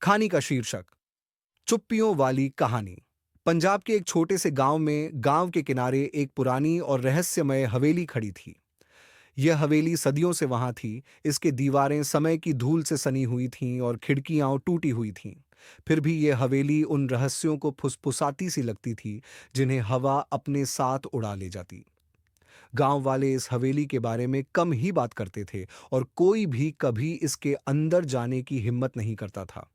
कहानी का शीर्षक चुप्पियों वाली कहानी। पंजाब के एक छोटे से गांव में गांव के किनारे एक पुरानी और रहस्यमय हवेली खड़ी थी। यह हवेली सदियों से वहां थी। इसके दीवारें समय की धूल से सनी हुई थीं और खिड़कियां टूटी हुई थीं। फिर भी यह हवेली उन रहस्यों को फुसफुसाती सी लगती थी जिन्हें हवा अपने साथ उड़ा ले जाती। गांव वाले इस हवेली के बारे में कम ही बात करते थे और कोई भी कभी इसके अंदर जाने की हिम्मत नहीं करता था,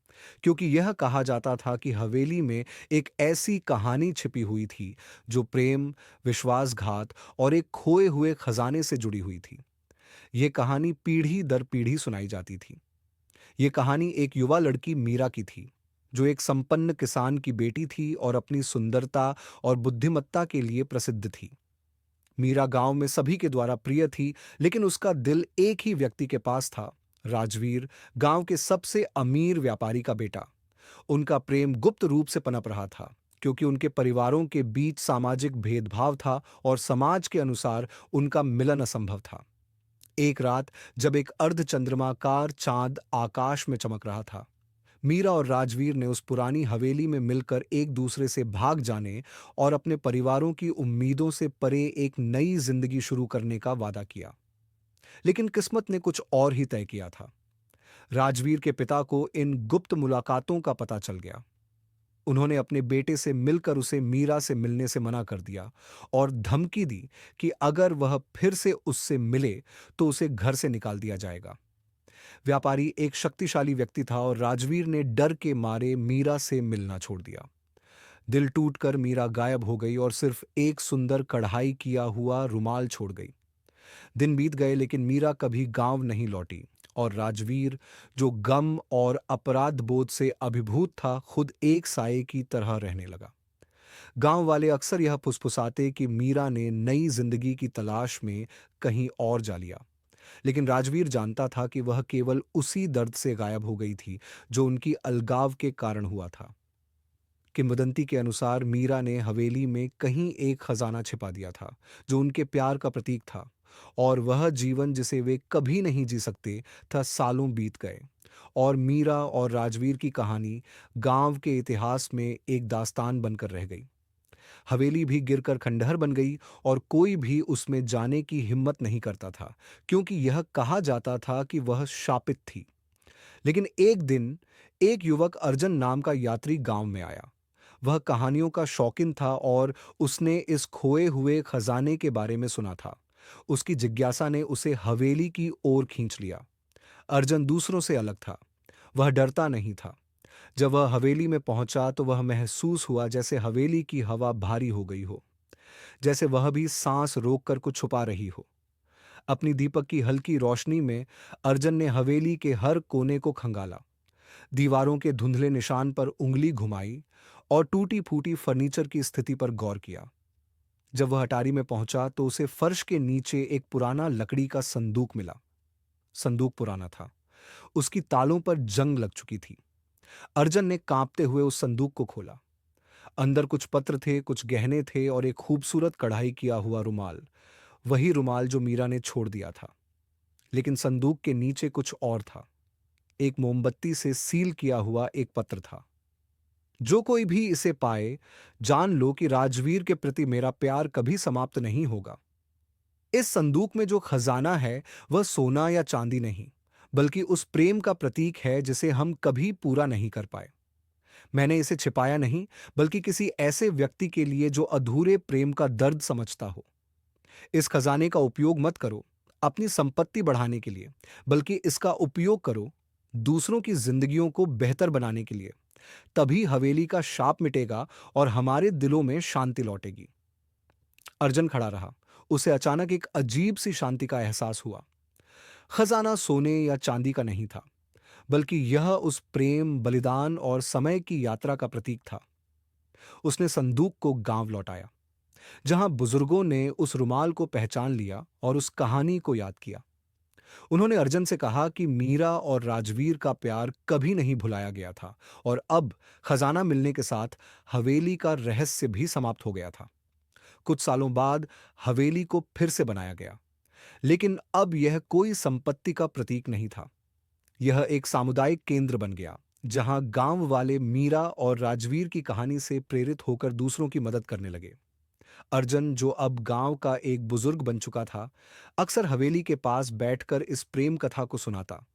क्योंकि यह कहा जाता था कि हवेली में एक ऐसी कहानी छिपी हुई थी जो प्रेम, विश्वासघात और एक खोए हुए खजाने से जुड़ी हुई थी। यह कहानी पीढ़ी दर पीढ़ी सुनाई जाती थी। यह कहानी एक युवा लड़की मीरा की थी, जो एक संपन्न किसान की बेटी थी और अपनी सुंदरता और बुद्धिमत्ता के लिए प्रसिद्ध थी। मीरा गांव में सभी के द्वारा प्रिय थी, लेकिन उसका दिल एक ही व्यक्ति के पास था, राजवीर, गांव के सबसे अमीर व्यापारी का बेटा। उनका प्रेम गुप्त रूप से पनप रहा था, क्योंकि उनके परिवारों के बीच सामाजिक भेदभाव था और समाज के अनुसार उनका मिलन असंभव था। एक रात, जब एक अर्धचंद्रमाकार चांद आकाश में चमक रहा था, मीरा और राजवीर ने उस पुरानी हवेली में मिलकर एक दूसरे से भाग जाने और अपने परिवारों की उम्मीदों से परे एक नई जिंदगी शुरू करने का वादा किया। लेकिन किस्मत ने कुछ और ही तय किया था। राजवीर के पिता को इन गुप्त मुलाकातों का पता चल गया। उन्होंने अपने बेटे से मिलकर उसे मीरा से मिलने से मना कर दिया और धमकी दी कि अगर वह फिर से उससे मिले तो उसे घर से निकाल दिया जाएगा। व्यापारी एक शक्तिशाली व्यक्ति था और राजवीर ने डर के मारे मीरा से मिलना छोड़ दिया। दिल टूटकर मीरा गायब हो गई और सिर्फ एक सुंदर कढ़ाई किया हुआ रुमाल छोड़ गई। दिन बीत गए, लेकिन मीरा कभी गांव नहीं लौटी और राजवीर, जो गम और अपराध बोध से अभिभूत था, खुद एक साये की तरह रहने लगा। गांव वाले अक्सर यह फुसफुसाते कि मीरा ने नई जिंदगी की तलाश में कहीं और जा लिया, लेकिन राजवीर जानता था कि वह केवल उसी दर्द से गायब हो गई थी जो उनकी अलगाव के कारण हुआ था। किंवदंती के अनुसार मीरा ने हवेली में कहीं एक खजाना छिपा दिया था, जो उनके प्यार का प्रतीक था, और वह जीवन जिसे वे कभी नहीं जी सकते था। सालों बीत गए और मीरा और राजवीर की कहानी गांव के इतिहास में एक दास्तान बनकर रह गई। हवेली भी गिरकर खंडहर बन गई और कोई भी उसमें जाने की हिम्मत नहीं करता था, क्योंकि यह कहा जाता था कि वह शापित थी। लेकिन एक दिन एक युवक अर्जुन नाम का यात्री गांव में आया। वह कहानियों का शौकीन था और उसने इस खोए हुए खजाने के बारे में सुना था। उसकी जिज्ञासा ने उसे हवेली की ओर खींच लिया। अर्जुन दूसरों से अलग था। वह डरता नहीं था। जब वह हवेली में पहुंचा तो वह महसूस हुआ जैसे हवेली की हवा भारी हो गई हो, जैसे वह भी सांस रोककर कुछ छुपा रही हो। अपनी दीपक की हल्की रोशनी में अर्जुन ने हवेली के हर कोने को खंगाला, दीवारों के धुंधले निशान पर उंगली घुमाई और टूटी फूटी फर्नीचर की स्थिति पर गौर किया। जब वह अटारी में पहुंचा तो उसे फर्श के नीचे एक पुराना लकड़ी का संदूक मिला। संदूक पुराना था, उसकी तालों पर जंग लग चुकी थी। अर्जुन ने कांपते हुए उस संदूक को खोला। अंदर कुछ पत्र थे, कुछ गहने थे और एक खूबसूरत कढ़ाई किया हुआ रुमाल, वही रुमाल जो मीरा ने छोड़ दिया था। लेकिन संदूक के नीचे कुछ और था। एक मोमबत्ती से सील किया हुआ एक पत्र था। जो कोई भी इसे पाए, जान लो कि राजवीर के प्रति मेरा प्यार कभी समाप्त नहीं होगा। इस संदूक में जो खजाना है वह सोना या चांदी नहीं, बल्कि उस प्रेम का प्रतीक है जिसे हम कभी पूरा नहीं कर पाए। मैंने इसे छिपाया नहीं, बल्कि किसी ऐसे व्यक्ति के लिए जो अधूरे प्रेम का दर्द समझता हो। इस खजाने का उपयोग मत करो अपनी संपत्ति बढ़ाने के लिए, बल्कि इसका उपयोग करो दूसरों की जिंदगियों को बेहतर बनाने के लिए। तभी हवेली का शाप मिटेगा और हमारे दिलों में शांति लौटेगी। अर्जुन खड़ा रहा। उसे अचानक एक अजीब सी शांति का एहसास हुआ। खजाना सोने या चांदी का नहीं था, बल्कि यह उस प्रेम, बलिदान और समय की यात्रा का प्रतीक था। उसने संदूक को गांव लौटाया, जहां बुजुर्गों ने उस रुमाल को पहचान लिया और उस कहानी को याद किया। उन्होंने अर्जुन से कहा कि मीरा और राजवीर का प्यार कभी नहीं भुलाया गया था और अब खजाना मिलने के साथ हवेली का रहस्य भी समाप्त हो गया था। कुछ सालों बाद हवेली को फिर से बनाया गया, लेकिन अब यह कोई संपत्ति का प्रतीक नहीं था। यह एक सामुदायिक केंद्र बन गया, जहां गांव वाले मीरा और राजवीर की कहानी से प्रेरित होकर दूसरों की मदद करने लगे। अर्जन, जो अब गांव का एक बुजुर्ग बन चुका था, अक्सर हवेली के पास बैठकर इस प्रेम कथा को सुनाता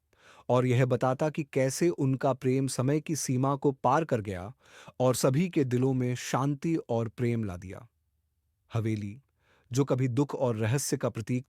और यह बताता कि कैसे उनका प्रेम समय की सीमा को पार कर गया और सभी के दिलों में शांति और प्रेम ला दिया। हवेली, जो कभी दुख और रहस्य का प्रतीक